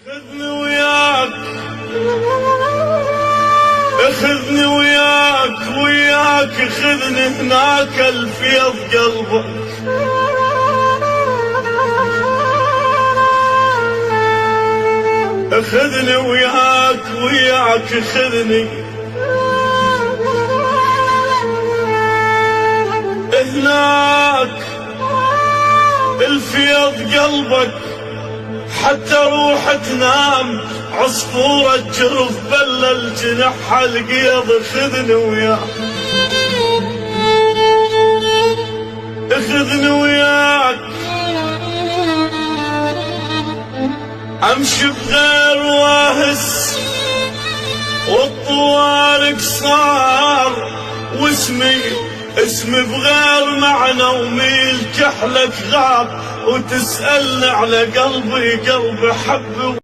خذني وياك خذني وياك خذني هناك الفيض قلبك. خذني وياك خذني هناك الفيض قلبك، حتى روح تنام عصفورة جرف بلل جناحها القيض. خذني وياك امشي بغير واهس والطوارق صار اسمي بغير معنى، وميل كحلك غاب وتسألني على قلبي حب